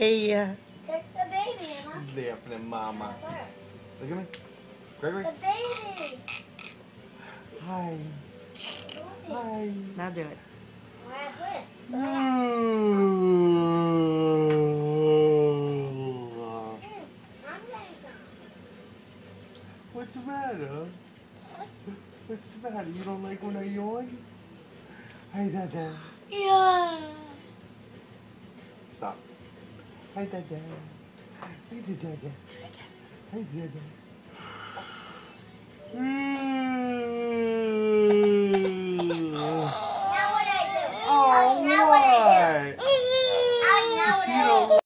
Hey. It's the baby, Emma. Laughing at Mama. Look at me. Gregory. The baby. Hi. Hi. Now do it. What's the matter? What's the matter? You don't like when I yawn? Hi, Dada. Yeah. Stop. Hi, Dada. Hi, Dada. Hi, Dada.